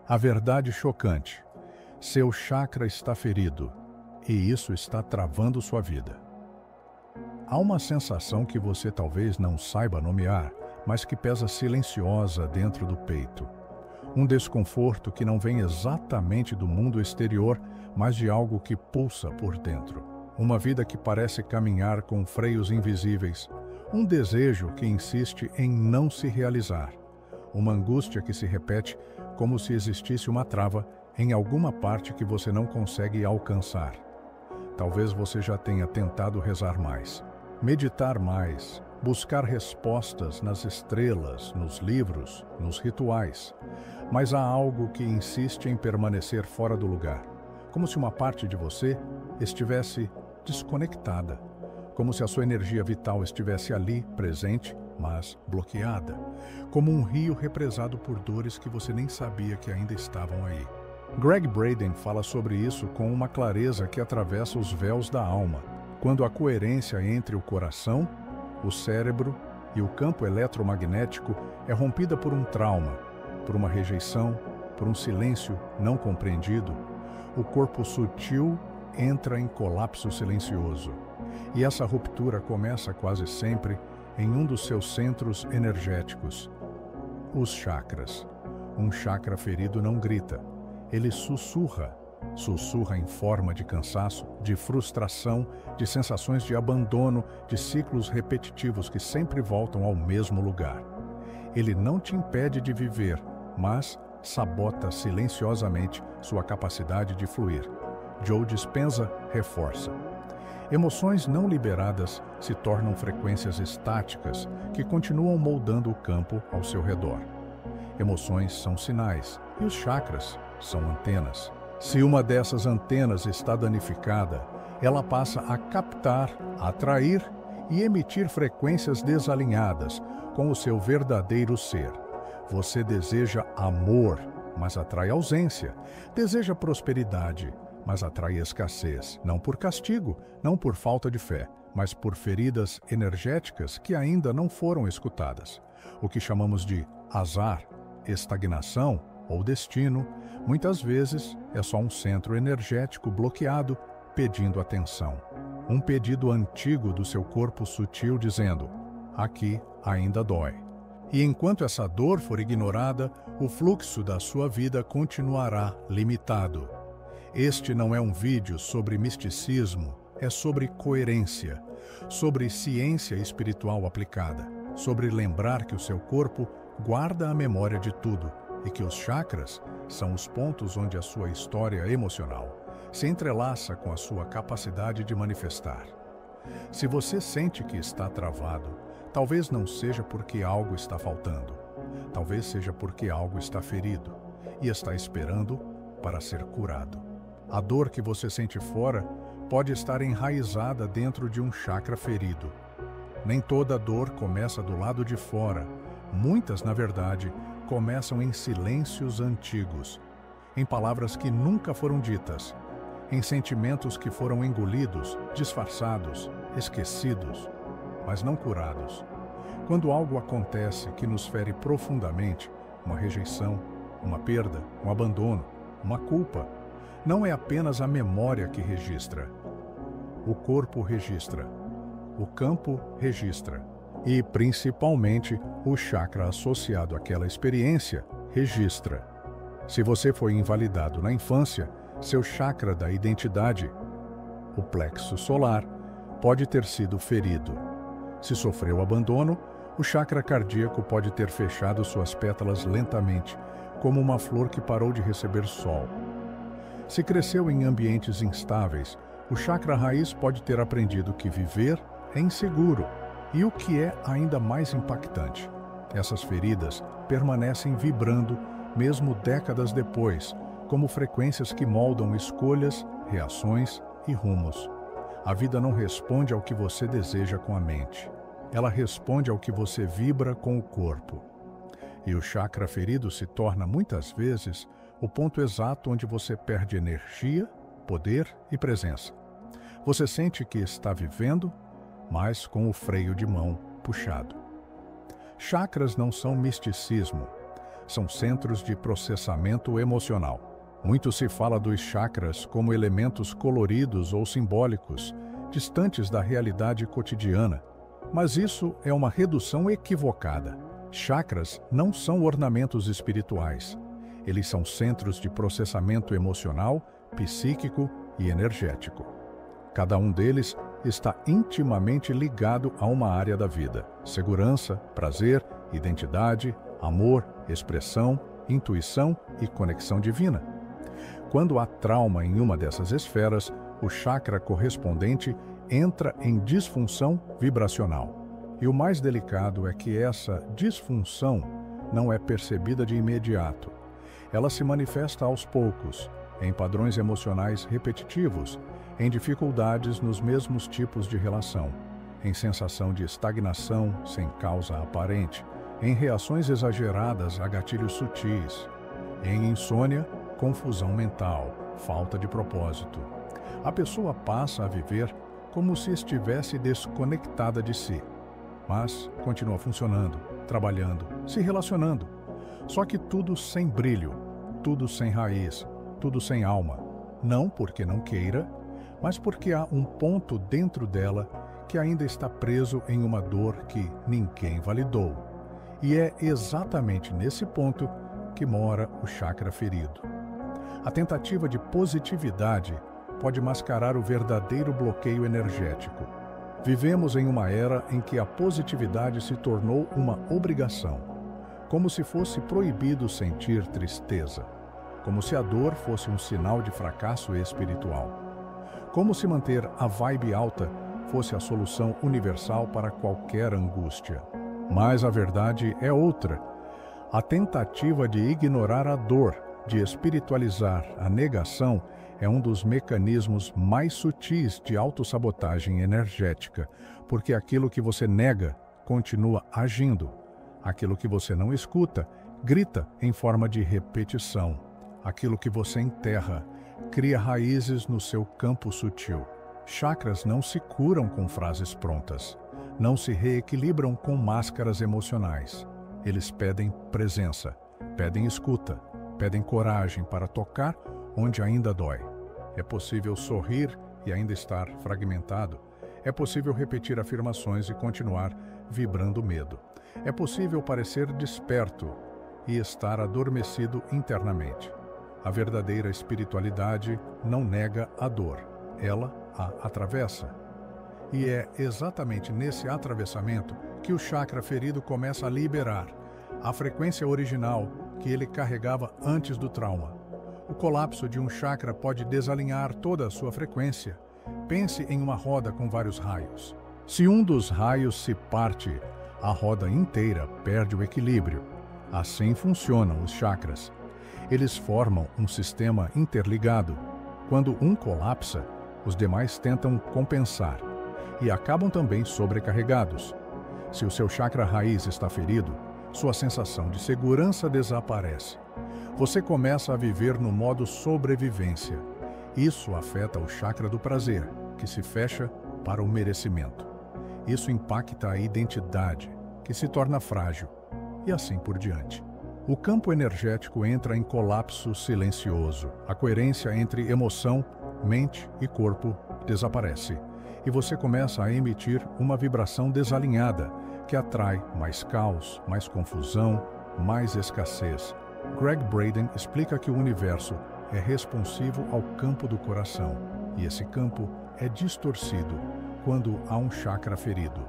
A verdade chocante: seu chakra está ferido, e isso está travando sua vida. Há uma sensação que você talvez não saiba nomear, mas que pesa silenciosa dentro do peito. Um desconforto que não vem exatamente do mundo exterior, mas de algo que pulsa por dentro. Uma vida que parece caminhar com freios invisíveis. Um desejo que insiste em não se realizar. Uma angústia que se repete como se existisse uma trava em alguma parte que você não consegue alcançar. Talvez você já tenha tentado rezar mais, meditar mais, buscar respostas nas estrelas, nos livros, nos rituais. Mas há algo que insiste em permanecer fora do lugar, como se uma parte de você estivesse desconectada, como se a sua energia vital estivesse ali, presente, mas bloqueada, como um rio represado por dores que você nem sabia que ainda estavam aí. Gregg Braden fala sobre isso com uma clareza que atravessa os véus da alma, quando a coerência entre o coração, o cérebro e o campo eletromagnético é rompida por um trauma, por uma rejeição, por um silêncio não compreendido, o corpo sutil entra em colapso silencioso. E essa ruptura começa quase sempre em um dos seus centros energéticos, os chakras. Um chakra ferido não grita, ele sussurra. Sussurra em forma de cansaço, de frustração, de sensações de abandono, de ciclos repetitivos que sempre voltam ao mesmo lugar. Ele não te impede de viver, mas sabota silenciosamente sua capacidade de fluir. Joe Dispenza reforça. Emoções não liberadas se tornam frequências estáticas que continuam moldando o campo ao seu redor. Emoções são sinais e os chakras são antenas. Se uma dessas antenas está danificada, ela passa a captar, atrair e emitir frequências desalinhadas com o seu verdadeiro ser. Você deseja amor, mas atrai ausência. Deseja prosperidade, mas atrai escassez. Não por castigo, não por falta de fé, mas por feridas energéticas que ainda não foram escutadas. O que chamamos de azar, estagnação ou destino, muitas vezes é só um centro energético bloqueado pedindo atenção. Um pedido antigo do seu corpo sutil dizendo: aqui ainda dói. E enquanto essa dor for ignorada, o fluxo da sua vida continuará limitado. Este não é um vídeo sobre misticismo, é sobre coerência, sobre ciência espiritual aplicada, sobre lembrar que o seu corpo guarda a memória de tudo e que os chakras são os pontos onde a sua história emocional se entrelaça com a sua capacidade de manifestar. Se você sente que está travado, talvez não seja porque algo está faltando. Talvez seja porque algo está ferido e está esperando para ser curado. A dor que você sente fora pode estar enraizada dentro de um chakra ferido. Nem toda dor começa do lado de fora. Muitas, na verdade, começam em silêncios antigos, em palavras que nunca foram ditas, em sentimentos que foram engolidos, disfarçados, esquecidos, mas não curados. Quando algo acontece que nos fere profundamente, uma rejeição, uma perda, um abandono, uma culpa, não é apenas a memória que registra. O corpo registra, o campo registra e, principalmente, o chakra associado àquela experiência registra. Se você foi invalidado na infância, seu chakra da identidade, o plexo solar, pode ter sido ferido. Se sofreu abandono, o chakra cardíaco pode ter fechado suas pétalas lentamente, como uma flor que parou de receber sol. Se cresceu em ambientes instáveis, o chakra raiz pode ter aprendido que viver é inseguro. E o que é ainda mais impactante, essas feridas permanecem vibrando mesmo décadas depois, como frequências que moldam escolhas, reações e rumos. A vida não responde ao que você deseja com a mente. Ela responde ao que você vibra com o corpo. E o chakra ferido se torna, muitas vezes, o ponto exato onde você perde energia, poder e presença. Você sente que está vivendo, mas com o freio de mão puxado. Chakras não são misticismo. São centros de processamento emocional. Muito se fala dos chakras como elementos coloridos ou simbólicos, distantes da realidade cotidiana. Mas isso é uma redução equivocada. Chakras não são ornamentos espirituais. Eles são centros de processamento emocional, psíquico e energético. Cada um deles está intimamente ligado a uma área da vida: segurança, prazer, identidade, amor, expressão, intuição e conexão divina. Quando há trauma em uma dessas esferas, o chakra correspondente entra em disfunção vibracional. E o mais delicado é que essa disfunção não é percebida de imediato. Ela se manifesta aos poucos, em padrões emocionais repetitivos, em dificuldades nos mesmos tipos de relação, em sensação de estagnação sem causa aparente, em reações exageradas a gatilhos sutis, em insônia, confusão mental, falta de propósito. A pessoa passa a viver como se estivesse desconectada de si, mas continua funcionando, trabalhando, se relacionando. Só que tudo sem brilho, tudo sem raiz, tudo sem alma. Não porque não queira, mas porque há um ponto dentro dela que ainda está preso em uma dor que ninguém validou. E é exatamente nesse ponto que mora o chakra ferido. A tentativa de positividade pode mascarar o verdadeiro bloqueio energético. Vivemos em uma era em que a positividade se tornou uma obrigação, como se fosse proibido sentir tristeza, como se a dor fosse um sinal de fracasso espiritual, como se manter a vibe alta fosse a solução universal para qualquer angústia. Mas a verdade é outra. A tentativa de ignorar a dor, de espiritualizar a negação, é um dos mecanismos mais sutis de autossabotagem energética, porque aquilo que você nega continua agindo. Aquilo que você não escuta grita em forma de repetição. Aquilo que você enterra cria raízes no seu campo sutil. Chakras não se curam com frases prontas. Não se reequilibram com máscaras emocionais. Eles pedem presença, pedem escuta, pedem coragem para tocar onde ainda dói. É possível sorrir e ainda estar fragmentado. É possível repetir afirmações e continuar vibrando medo. É possível parecer desperto e estar adormecido internamente. A verdadeira espiritualidade não nega a dor, ela a atravessa. E é exatamente nesse atravessamento que o chakra ferido começa a liberar a frequência original que ele carregava antes do trauma. O colapso de um chakra pode desalinhar toda a sua frequência. Pense em uma roda com vários raios. Se um dos raios se parte, a roda inteira perde o equilíbrio. Assim funcionam os chakras. Eles formam um sistema interligado. Quando um colapsa, os demais tentam compensar e acabam também sobrecarregados. Se o seu chakra raiz está ferido, sua sensação de segurança desaparece. Você começa a viver no modo sobrevivência. Isso afeta o chakra do prazer, que se fecha para o merecimento. Isso impacta a identidade, que se torna frágil, e assim por diante. O campo energético entra em colapso silencioso. A coerência entre emoção, mente e corpo desaparece. E você começa a emitir uma vibração desalinhada, que atrai mais caos, mais confusão, mais escassez. Greg Braden explica que o universo é responsivo ao campo do coração, e esse campo é distorcido quando há um chakra ferido.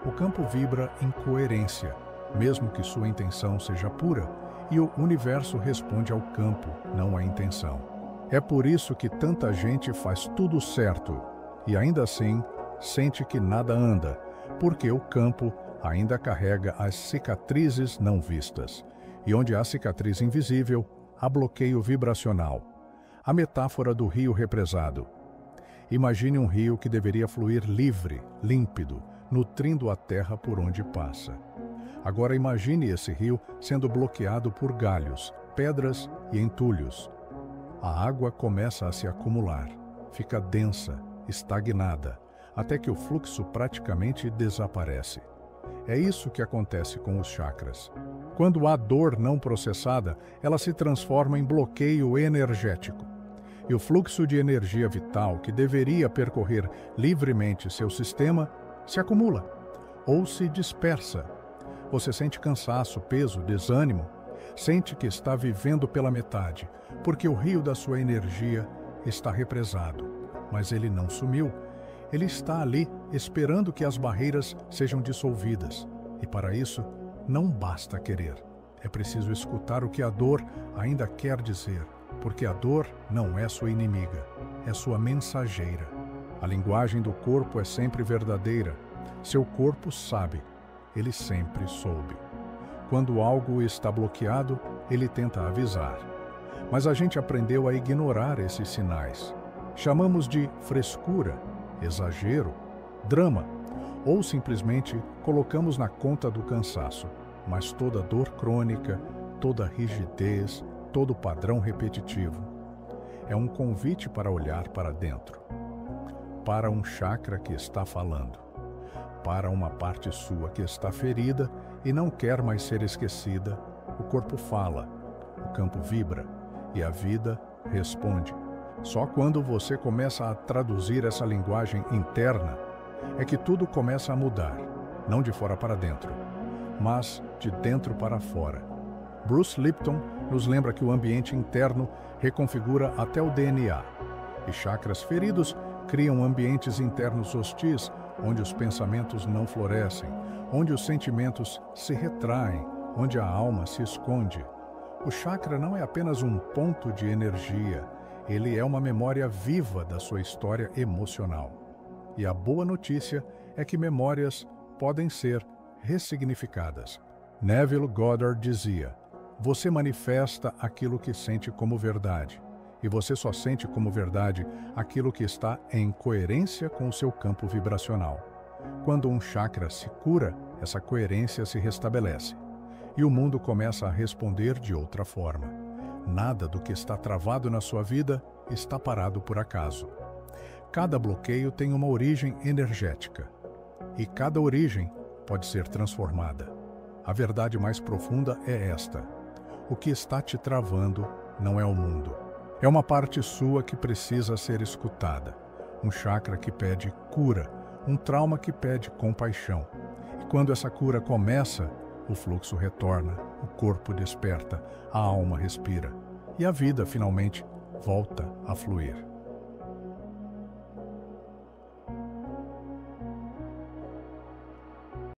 O campo vibra em coerência, mesmo que sua intenção seja pura, e o universo responde ao campo, não à intenção. É por isso que tanta gente faz tudo certo, e ainda assim sente que nada anda, porque o campo ainda carrega as cicatrizes não vistas. E onde há cicatriz invisível, há bloqueio vibracional. A metáfora do rio represado. Imagine um rio que deveria fluir livre, límpido, nutrindo a terra por onde passa. Agora imagine esse rio sendo bloqueado por galhos, pedras e entulhos. A água começa a se acumular, fica densa, estagnada, até que o fluxo praticamente desaparece. É isso que acontece com os chakras. Quando há dor não processada, ela se transforma em bloqueio energético. E o fluxo de energia vital, que deveria percorrer livremente seu sistema, se acumula ou se dispersa. Você sente cansaço, peso, desânimo, sente que está vivendo pela metade, porque o rio da sua energia está represado. Mas ele não sumiu. Ele está ali esperando que as barreiras sejam dissolvidas. E para isso, não basta querer. É preciso escutar o que a dor ainda quer dizer, porque a dor não é sua inimiga, é sua mensageira. A linguagem do corpo é sempre verdadeira. Seu corpo sabe, ele sempre soube. Quando algo está bloqueado, ele tenta avisar. Mas a gente aprendeu a ignorar esses sinais. Chamamos de frescura, exagero, drama, ou simplesmente colocamos na conta do cansaço. Mas toda dor crônica, toda rigidez, todo padrão repetitivo é um convite para olhar para dentro, para um chakra que está falando, para uma parte sua que está ferida e não quer mais ser esquecida. O corpo fala, o campo vibra e a vida responde. Só quando você começa a traduzir essa linguagem interna é que tudo começa a mudar, não de fora para dentro, mas de dentro para fora. Bruce Lipton nos lembra que o ambiente interno reconfigura até o DNA, e chakras feridos criam ambientes internos hostis, onde os pensamentos não florescem, onde os sentimentos se retraem, onde a alma se esconde. O chakra não é apenas um ponto de energia, ele é uma memória viva da sua história emocional. E a boa notícia é que memórias podem ser ressignificadas. Neville Goddard dizia: você manifesta aquilo que sente como verdade, e você só sente como verdade aquilo que está em coerência com o seu campo vibracional. Quando um chakra se cura, essa coerência se restabelece, e o mundo começa a responder de outra forma. Nada do que está travado na sua vida está parado por acaso. Cada bloqueio tem uma origem energética, e cada origem pode ser transformada. A verdade mais profunda é esta: o que está te travando não é o mundo. É uma parte sua que precisa ser escutada, um chakra que pede cura, um trauma que pede compaixão. E quando essa cura começa, o fluxo retorna, o corpo desperta, a alma respira, e a vida finalmente volta a fluir.